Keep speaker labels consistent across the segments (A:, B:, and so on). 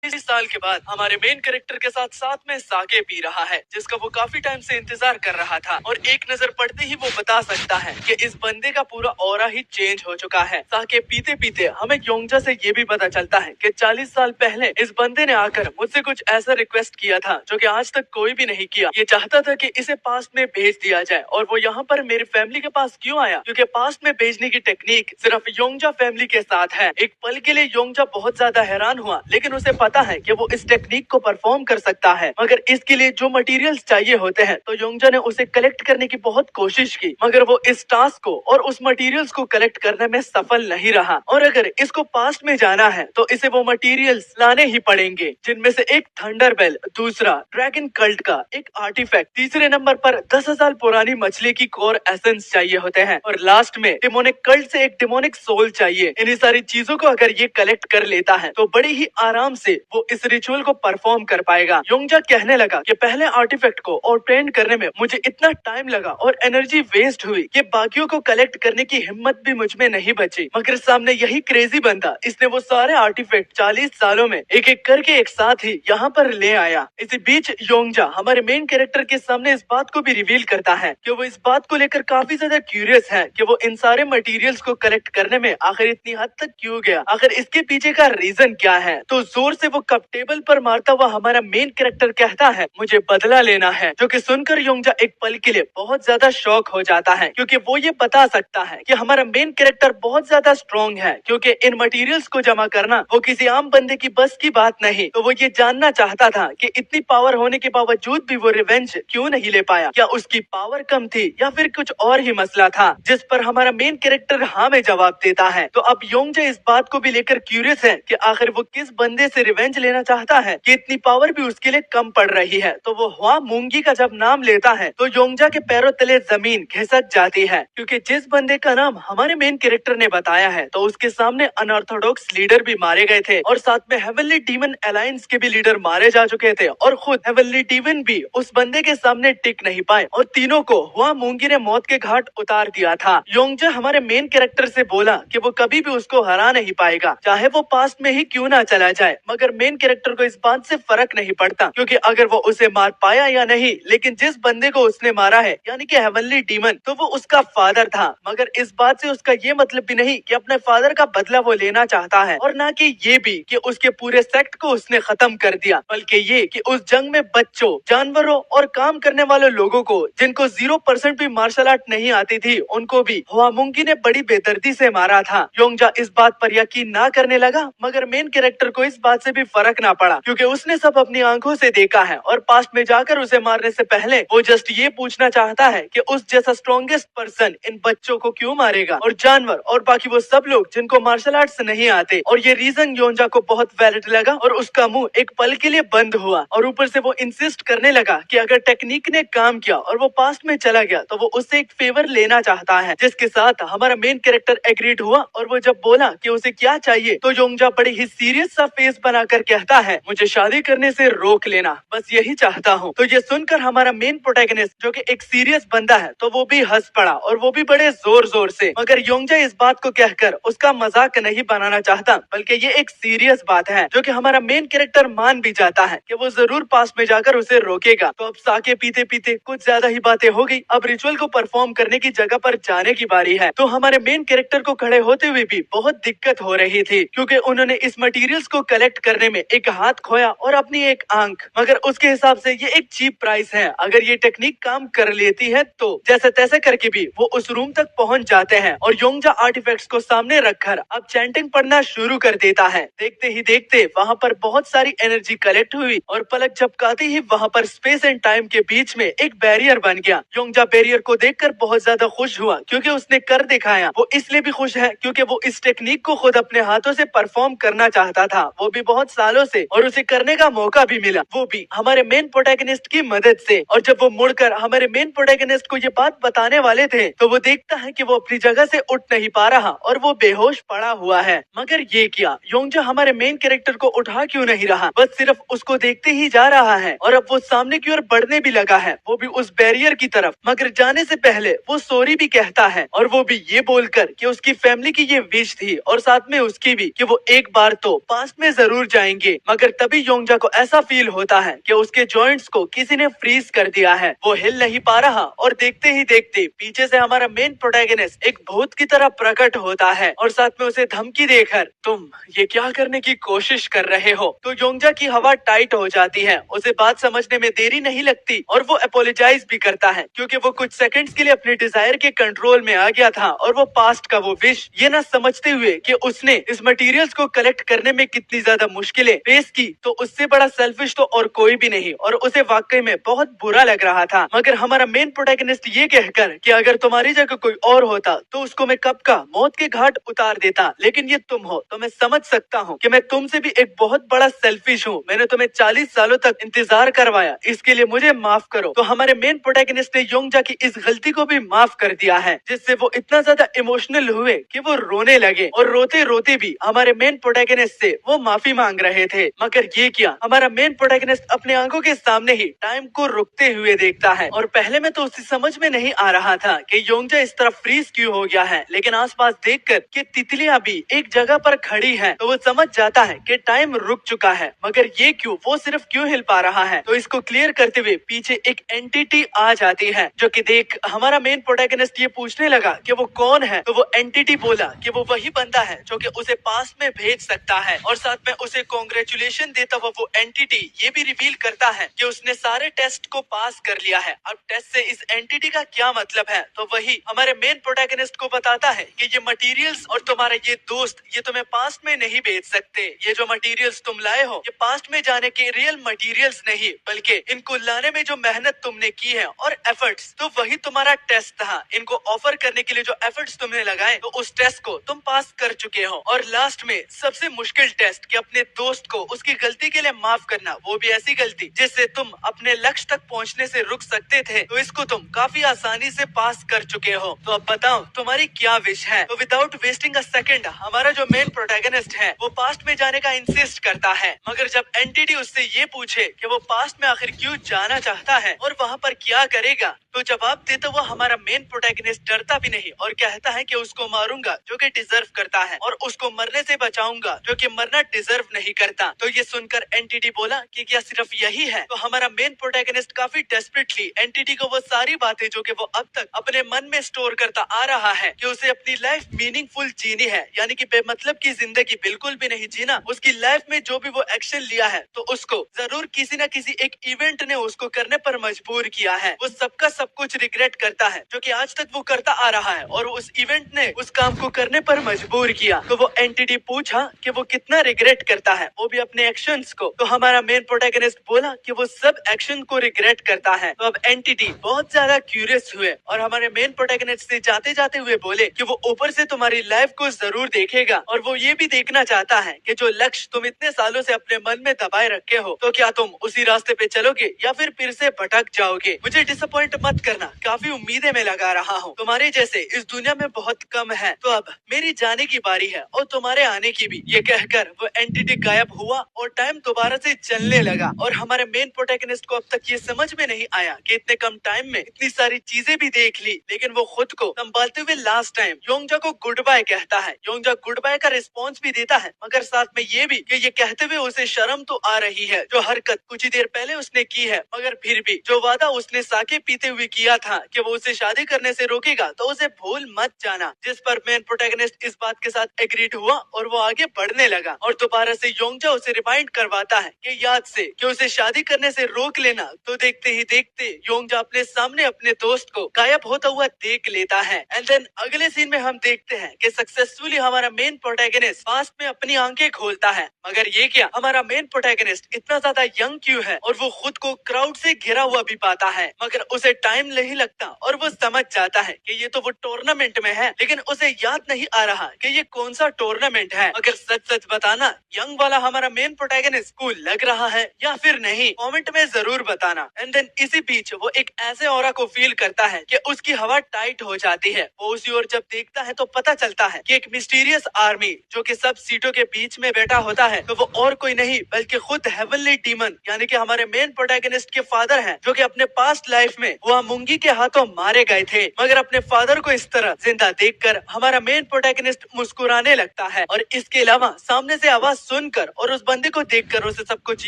A: 20 साल के बाद हमारे मेन कैरेक्टर के साथ में साके पी रहा है, जिसका वो काफी टाइम से इंतजार कर रहा था। और एक नजर पड़ते ही वो बता सकता है कि इस बंदे का पूरा ऑरा ही चेंज हो चुका है। साके पीते पीते हमें योंगजा से ये भी पता चलता है कि 40 साल पहले इस बंदे ने आकर मुझसे कुछ ऐसा रिक्वेस्ट किया था जो कि आज तक कोई भी नहीं किया। ये चाहता था कि इसे पास्ट में भेज दिया जाए, और वो यहाँ पर मेरी फैमिली के पास क्यों आया? क्योंकि पास्ट में भेजने की टेक्निक सिर्फ योंगजा फैमिली के साथ है। एक पल के लिए योंगजा बहुत ज्यादा हैरान हुआ, लेकिन उसे पता है कि वो इस टेक्निक को परफॉर्म कर सकता है, मगर इसके लिए जो मटेरियल्स चाहिए होते हैं तो योंगजा ने उसे कलेक्ट करने की बहुत कोशिश की, मगर वो इस टास्क को और उस मटेरियल्स को कलेक्ट करने में सफल नहीं रहा। और अगर इसको पास्ट में जाना है तो इसे वो मटेरियल्स लाने ही पड़ेंगे, जिनमें से एक थंडर बेल, दूसरा ड्रैगन कल्ट का एक आर्टिफैक्ट, तीसरे नंबर पर 10,000 पुरानी मछली की कोर एसेंस चाहिए होते हैं, और लास्ट में डिमोनिक कल्ट से एक डिमोनिक सोल चाहिए। इन्हीं सारी चीजों को अगर ये कलेक्ट कर लेता है तो बड़ी ही आराम से वो इस रिचुअल को परफॉर्म कर पाएगा। योंगजा कहने लगा कि पहले आर्टिफैक्ट को ऑब्टेन करने में मुझे इतना टाइम लगा और एनर्जी वेस्ट हुई कि बाकियों को कलेक्ट करने की हिम्मत भी मुझ में नहीं बची, मगर सामने यही क्रेजी बंदा, इसने वो सारे आर्टिफैक्ट 40 सालों में एक एक करके एक साथ ही यहाँ पर ले आया। इसी बीच योंगजा हमारे मेन कैरेक्टर के सामने इस बात को भी रिवील करता है कि वो इस बात को लेकर काफी ज्यादा क्यूरियस है कि वो इन सारे मटेरियल्स को कलेक्ट करने में आखिर इतनी हद तक क्यों गया, आखिर इसके पीछे का रीजन क्या है। तो जोर से वो कप टेबल पर मारता हुआ हमारा मेन कैरेक्टर कहता है, मुझे बदला लेना है, जो कि सुनकर योंगजा एक पल के लिए बहुत ज्यादा शॉक हो जाता है, क्योंकि वो ये बता सकता है कि हमारा मेन कैरेक्टर बहुत ज्यादा स्ट्रॉन्ग है, क्योंकि इन मटेरियल्स को जमा करना वो किसी आम बंदे की बस की बात नहीं। तो वो ये जानना चाहता था कि इतनी पावर होने के बावजूद भी वो रिवेंज क्यों नहीं ले पाया, क्या उसकी पावर कम थी या फिर कुछ और ही मसला था, जिस पर हमारा मेन कैरेक्टर हाँ में जवाब देता है। तो अब योंगजा इस बात को भी लेकर क्यूरियस है कि आखिर वो किस बंदे से रिवेंज लेना चाहता है कि इतनी पावर भी उसके लिए कम पड़ रही है। तो वो हुआ मूंगी का जब नाम लेता है तो योंगजा के पैरों तले जमीन खिसक जाती है, क्योंकि जिस बंदे का नाम हमारे मेन कैरेक्टर ने बताया है तो उसके सामने अनऑर्थोडॉक्स लीडर भी मारे गए थे, और साथ में हेवनली डीमन अलायंस के भी लीडर मारे जा चुके थे, और खुद हेवनली डीमन भी उस बंदे के सामने टिक नहीं पाए, और तीनों को हुआ मूंगी ने मौत के घाट उतार दिया था। योंगजा हमारे मेन कैरेक्टर से बोला कि वो कभी भी उसको हरा नहीं पाएगा, चाहे वो पास्ट में ही क्यों ना चला जाए, मगर मेन कैरेक्टर को इस बात से फर्क नहीं पड़ता, क्योंकि अगर वो उसे मार पाया या नहीं, लेकिन जिस बंदे को उसने मारा है यानी कि हेवनली डीमन, तो वो उसका फादर था। मगर इस बात से उसका ये मतलब भी नहीं कि अपने फादर का बदला वो लेना चाहता है, और ना कि ये भी कि उसके पूरे सेक्ट को उसने खत्म कर दिया, बल्कि ये कि उस जंग में बच्चों, जानवरों और काम करने वाले लोगों को जिनको 0% भी मार्शल आर्ट नहीं आती थी, उनको भी हुआमुंगी ने बड़ी बेदर्दी से मारा था। योंगजा इस बात पर यकीन ना करने लगा, मगर मेन कैरेक्टर को इस बात से भी फर्क ना पड़ा, क्योंकि उसने सब अपनी आंखों से देखा है, और पास्ट में जाकर उसे मारने से पहले वो जस्ट ये पूछना चाहता है कि उस जैसा स्ट्रॉन्गेस्ट पर्सन इन बच्चों को क्यों मारेगा, और जानवर और बाकी वो सब लोग जिनको मार्शल आर्ट्स नहीं आते। और ये रीजन योंजा को बहुत वैलिड लगा, और उसका मुंह एक पल के लिए बंद हुआ, और ऊपर से वो इंसिस्ट करने लगा कि अगर टेक्निक ने काम किया और वो पास्ट में चला गया तो वो उससे एक फेवर लेना चाहता है, जिसके साथ हमारा मेन कैरेक्टर एग्रीड हुआ। और वो जब बोला कि उसे क्या चाहिए तो योंजा बड़ी ही सीरियस सा फेस बनाकर कहता है, मुझे शादी करने से रोक लेना, बस यही चाहता हूँ। तो ये सुनकर हमारा मेन प्रोटैगनिस्ट, जो कि एक सीरियस बंदा है, तो वो भी हंस पड़ा, और वो भी बड़े जोर जोर से। मगर योंजा इस बात को कहकर उसका मजाक नहीं बनाना चाहता, बल्कि ये एक सीरियस बात है जो कि हमारा मेन कैरेक्टर मान भी जाता है कि वो जरूर पास में जाकर उसे रोकेगा। तो अब साके पीते पीते कुछ ज्यादा ही बातें हो गई, अब रिचुअल को परफॉर्म करने की जगह पर जाने की बारी है। तो हमारे मेन कैरेक्टर को खड़े होते हुए भी बहुत दिक्कत हो रही थी, क्योंकि उन्होंने इस मटेरियल्स को कलेक्ट करने में एक हाथ खोया और अपनी एक आंख, मगर उसके हिसाब से ये एक चीप प्राइस है। अगर ये टेक्निक काम कर लेती है तो जैसे तैसे करके भी वो उस रूम तक पहुंच जाते हैं, और योंजा आर्टिफैक्ट्स को सामने रखकर अब चैंटिंग पढ़ना शुरू कर देता है। देखते ही देखते वहाँ पर बहुत सारी एनर्जी कलेक्ट हुई, और पलक झपकाते ही वहाँ पर स्पेस एंड टाइम के बीच में एक बैरियर बन गया। योंजा बैरियर को देखकर बहुत ज्यादा खुश हुआ, क्योंकि उसने कर दिखाया। वो इसलिए भी खुश है क्योंकि वो इस टेक्निक को खुद अपने हाथों से परफॉर्म करना चाहता था, वो भी बहुत सालों से, और उसे करने का मौका भी मिला, वो भी हमारे मेन प्रोटैगनिस्ट की मदद से। और जब वो मुड़कर हमारे मेन प्रोटैगनिस्ट को ये बात बताने वाले थे तो वो देखता है कि वो अपनी जगह से उठ नहीं पा रहा और वो बेहोश पड़ा हुआ है। मगर ये क्या, योंजा हमारे मेन कैरेक्टर को उठा क्यों नहीं रहा, बस सिर्फ उसको देखते ही जा रहा है, और अब वो सामने की ओर बढ़ने भी लगा है, वो भी उस बैरियर की तरफ। मगर जाने से पहले वो सॉरी भी कहता है, और वो भी ये बोलकर कि उसकी फैमिली की ये विश थी, और साथ में उसकी भी, कि वो एक बार तो पास्ट में जरूर जाएंगे। मगर तभी योंगजा को ऐसा फील होता है कि उसके जॉइंट्स को किसी ने फ्रीज कर दिया है। वो हिल नहीं पा रहा और देखते ही देखते पीछे से हमारा मेन प्रोटैगनिस्ट एक भूत की तरह प्रकट होता है और साथ में उसे धमकी देकर, तुम ये क्या करने की कोशिश कर रहे हो? तो योंगजा की हवा टाइट हो जाती है। उसे बात समझने में देरी नहीं लगती और वो अपोलोजाइज भी करता है, क्योंकि वो कुछ सेकंड्स के लिए अपने डिजायर के कंट्रोल में आ गया था और वो पास्ट का वो विश ये ना समझते हुए कि उसने इस मटेरियल्स को कलेक्ट करने में कितनी ज्यादा मुश्किलें फेस की, तो उससे बड़ा सेल्फिश तो और कोई भी नहीं। और उसे वाकई में बहुत बुरा लग रहा था। मगर हमारा मेन प्रोटैगनिस्ट ये कहकर कि अगर तुम्हारी जगह कोई और होता तो उसको मैं कब का मौत के घाट उतार देता, लेकिन ये तुम हो तो मैं समझ सकता हूँ कि मैं तुमसे भी एक बहुत बड़ा सेल्फिश हूँ। मैंने तुम्हें 40 सालों तक इंतजार करवाया, इसके लिए मुझे माफ करो। तो हमारे मेन प्रोटैगनिस्ट ने योंगजा की इस गलती को भी माफ कर दिया है, जिससे वो इतना ज्यादा इमोशनल हुए कि वो रोने लगे और रोते रोते भी हमारे मेन प्रोटैगनिस्ट से वो माफी मांग रहे थे। मगर ये क्या, हमारा मेन प्रोटैगनिस्ट अपने आंखों के सामने ही टाइम को रुकते हुए देखता है। और पहले में तो उसे समझ में नहीं आ रहा था कि योंगजा इस तरह फ्रीज क्यों हो गया है, लेकिन आसपास देखकर कि तितलियां भी एक जगह पर खड़ी हैं, तो वो समझ जाता है कि टाइम रुक चुका है। मगर ये क्यों, वो सिर्फ क्यों हिल पा रहा है? तो इसको क्लियर करते हुए पीछे एक एंटिटी आ जाती है, जो कि देख हमारा मेन प्रोटैगनिस्ट ये पूछने लगा कि वो कौन है। तो वो एंटिटी बोला कि वो वही बंदा है जो कि उसे पास में भेज सकता है, और साथ में उसे कांग्रेचुलेशन देता हुआ वो एंटिटी ये भी रिवील करता है कि उसने सारे टेस्ट को पास कर लिया है। अब टेस्ट से इस एंटिटी का क्या मतलब है, तो वही हमारे मेन प्रोटैगनिस्ट को बताता है कि ये मटेरियल्स और तुम्हारे ये दोस्त ये तुम्हें पास्ट में नहीं भेज सकते। ये जो मटेरियल्स तुम लाए हो ये पास्ट में जाने के रियल मटेरियल्स नहीं, बल्कि इनको लाने में जो मेहनत तुमने की है और एफर्ट्स, तो वही तुम्हारा टेस्ट था। इनको ऑफर करने के लिए जो एफर्ट्स तुमने लगाए, तो उस टेस्ट को तुम पास कर चुके हो। और लास्ट में सबसे मुश्किल टेस्ट कि अपने दोस्त को उसकी गलती के लिए माफ करना, वो भी ऐसी गलती जिससे तुम अपने लक्ष्य तक पहुंचने से रुक सकते थे, तो इसको तुम काफी आसानी से पास कर चुके हो। तो अब बताओ तुम्हारी क्या विश है? तो विदाउट वेस्टिंग अ सेकंड हमारा जो मेन प्रोटैगनिस्ट है वो पास्ट में जाने का इंसिस्ट करता है। मगर जब एंटिटी उससे ये पूछे कि वो पास्ट में आखिर क्यों जाना चाहता है और वहाँ पर क्या करेगा, तो जवाब देता हुआ हमारा मेन प्रोटैगनिस्ट डरता भी नहीं और कहता है कि उसको मारूंगा जो कि डिजर्व करता है, और उसको मरने से बचाऊंगा जो कि मरना डिजर्व नहीं करता। तो ये सुनकर एंटिटी बोला कि क्या सिर्फ यही है? तो हमारा मेन प्रोटैगनिस्ट काफी डेस्परेटली एंटिटी को वो सारी बातें जो कि वो अब तक अपने मन में स्टोर करता आ रहा है कि उसे अपनी लाइफ मीनिंगफुल जीनी है, यानी कि बेमतलब की जिंदगी बिल्कुल भी नहीं जीना। उसकी लाइफ में जो भी वो एक्शन लिया है तो उसको जरूर किसी न किसी एक इवेंट ने उसको करने पर मजबूर किया है। वो सबका सब कुछ रिग्रेट करता है जो कि आज तक वो करता आ रहा है, और उस इवेंट ने उस काम को करने पर मजबूर किया। तो वो एंटिटी पूछा कि वो कितना रिग्रेट करता है, वो भी अपने एक्शंस को। तो हमारा मेन प्रोटैगनिस्ट बोला कि वो सब एक्शन को रिग्रेट करता है। तो अब एंटिटी बहुत ज्यादा क्यूरियस हुए और हमारे मेन प्रोटैगनिस्ट से जाते जाते हुए बोले कि वो ऊपर से तुम्हारी लाइफ को जरूर देखेगा, और वो ये भी देखना चाहता है कि जो लक्ष्य तुम इतने सालों से अपने मन में दबाए रखे हो, तो क्या तुम उसी रास्ते पे चलोगे या फिर से भटक जाओगे। मुझे डिसअपॉइंट मत करना, काफी उम्मीदें मैं लगा रहा हूँ, तुम्हारे जैसे इस दुनिया में बहुत कम है। तो अब मेरी जाने की बारी है और तुम्हारे आने की भी। ये कहकर वो एंटिटी गायब हुआ और टाइम दोबारा से चलने लगा। और हमारे मेन प्रोटैगनिस्ट को अब तक ये समझ में नहीं आया कि इतने कम टाइम में इतनी सारी चीजें भी देख ली, लेकिन वो खुद को संभालते हुए लास्ट टाइम योंगजा को गुड बाय कहता है। योंगजा गुड बाय का रिस्पॉन्स भी देता है, मगर साथ में ये भी कि ये कहते हुए उसे शर्म तो आ रही है जो हरकत कुछ ही देर पहले उसने की है, मगर फिर भी जो वादा उसने साके पीते हुए किया था कि वो उसे शादी करने से रोकेगा, तो उसे भूल मत जाना। जिस पर मेन प्रोटैगनिस्ट इस बात के साथ एग्रीड हुआ और वो आगे बढ़ने लगा। और दोबारा से योंगजा उसे रिमाइंड करवाता है कि याद से कि उसे शादी करने से रोक लेना। तो देखते ही देखते योंगजा अपने सामने अपने दोस्त को गायब होता हुआ देख लेता है। एंड देन अगले सीन में हम देखते हैं कि सक्सेसफुली हमारा मेन प्रोटैगनिस्ट पास्ट में अपनी आंखें खोलता है। मगर ये क्या, हमारा मेन प्रोटैगनिस्ट इतना ज्यादा यंग क्यों है और वो खुद को क्राउड से घिरा हुआ भी पाता है। मगर उसे टाइम नहीं लगता और वो समझ जाता है कि ये तो वो टूर्नामेंट में है, लेकिन उसे याद नहीं आ रहा कि ये कौन सा टूर्नामेंट है। अगर सच सच बताना, यंग वाला हमारा मेन प्रोटैगनिस्ट को लग रहा है या फिर नहीं, कमेंट में जरूर बताना। एंड देन इसी बीच वो एक ऐसे ऑरा को फील करता है कि उसकी हवा टाइट हो जाती है। वो उसी ओर जब देखता है तो पता चलता है कि एक मिस्टीरियस आर्मी जो कि सब सीटों के बीच में बैठा होता है, तो वो और कोई नहीं बल्कि खुद हेवनली डीमन यानी कि हमारे मेन प्रोटैगनिस्ट के फादर हैं, जो कि अपने पास्ट लाइफ में वो मुंगी के हाथों मारे गए थे। मगर अपने फादर को इस तरह जिंदा देखकर हमारा मेन प्रोटैगनिस्ट मुस्कुराने लगता है। और इसके अलावा सामने से आवाज सुन सुनकर और उस बंदे को देखकर उसे सब कुछ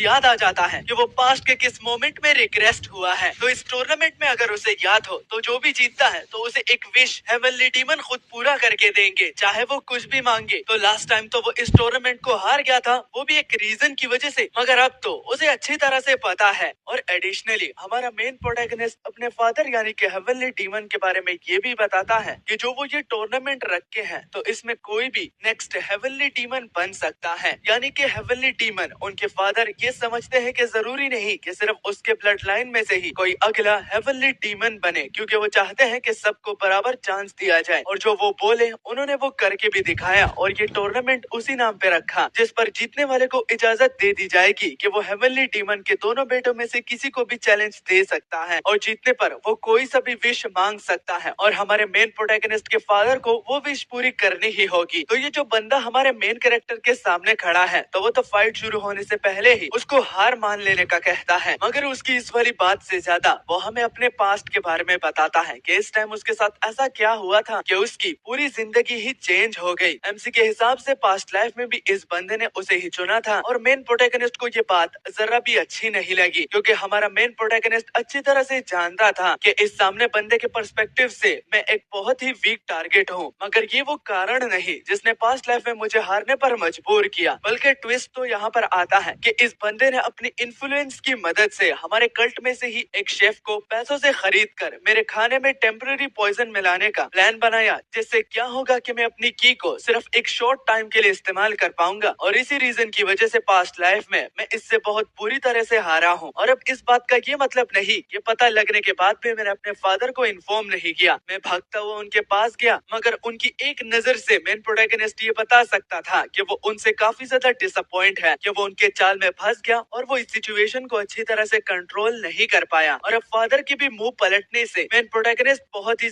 A: याद आ जाता है कि वो पास्ट के किस मोमेंट में रिग्रेस्ट हुआ है। तो इस टूर्नामेंट में अगर उसे याद हो तो जो भी जीतता है तो उसे एक विश हेवनली डीमन खुद पूरा करके देंगे, चाहे वो कुछ भी मांगे। तो लास्ट टाइम तो वो इस टूर्नामेंट को हार गया था, वो भी एक रीजन की वजह से, मगर अब तो उसे अच्छी तरह से पता है। और एडिशनली हमारा मेन प्रोटैगनिस्ट अपने फादर यानी कि हेवनली डीमन के बारे में ये भी बताता है कि जो वो ये टूर्नामेंट रखे हैं तो इसमें कोई भी नेक्स्ट हेवनली डीमन बन सकता है। यानी कि हेवनली डीमन उनके फादर ये समझते हैं कि जरूरी नहीं कि सिर्फ उसके ब्लड लाइन में से ही कोई अगला हेवनली डीमन बने, क्योंकि वो चाहते हैं कि सबको बराबर चांस दिया जाए। और जो वो बोले उन्होंने वो करके भी दिखाया और ये टूर्नामेंट उसी नाम पे रखा जिस पर जीतने वाले को इजाजत दे दी जाएगी कि वो हेवनली डीमन के दोनों बेटों में से किसी को भी चैलेंज दे सकता है और जीतने पर वो कोई सा भी विश मांग सकता है। और हमारे मेन प्रोटैगनिस्ट के फादर को वो विश पूरी करनी ही होगी। तो ये जो बंदा हमारे मेन कैरेक्टर के सामने खड़ा है तो वो तो फाइट शुरू होने से पहले ही उसको हार मान लेने का कहता है, मगर उसकी इस वाली बात से ज्यादा वो हमें अपने पास्ट के बारे में बताता है कि इस टाइम उसके साथ ऐसा क्या हुआ था कि उसकी पूरी जिंदगी ही चेंज हो गई। एमसी के हिसाब से पास्ट लाइफ में भी इस बंदे ने उसे ही चुना था और मेन प्रोटैगनिस्ट को ये बात जरा भी अच्छी नहीं लगी, क्योंकि हमारा मेन प्रोटैगनिस्ट अच्छी तरह से जानता था कि इस सामने बंदे के पर्सपेक्टिव से मैं एक बहुत ही वीक टारगेट हूँ, मगर ये वो कारण नहीं जिसने पास्ट लाइफ में मुझे हारने पर मजबूर किया। बल्कि ट्विस्ट तो यहाँ पर आता है कि इस बंदे ने अपनी इन्फ्लुएंस की मदद से हमारे कल्ट में से ही एक शेफ को पैसों से खरीद कर मेरे खाने में टेम्पररी पॉइजन मिलाने का प्लान बनाया, जिससे क्या होगा कि मैं अपनी की को सिर्फ एक शॉर्ट टाइम के लिए इस्तेमाल कर पाऊंगा। और इसी रीजन की वजह से पास्ट लाइफ में मैं इससे बहुत बुरी तरह से हारा हूँ। और अब इस बात का ये मतलब नहीं ये पता लगने के बाद भी मैंने अपने फादर को इन्फॉर्म नहीं किया। मैं भागता हुआ उनके पास गया, मगर उनकी एक नजर से मेन प्रोटैगनिस्ट ये बता सकता था कि वो उनसे काफी ज्यादा डिसअपॉइंट है, कि वो उनके चाल में फंस गया और वो इस सिचुएशन को अच्छी तरह से कंट्रोल नहीं कर पाया। और अब फादर के भी मुंह पलटने से मेन प्रोटैगनिस्ट बहुत ही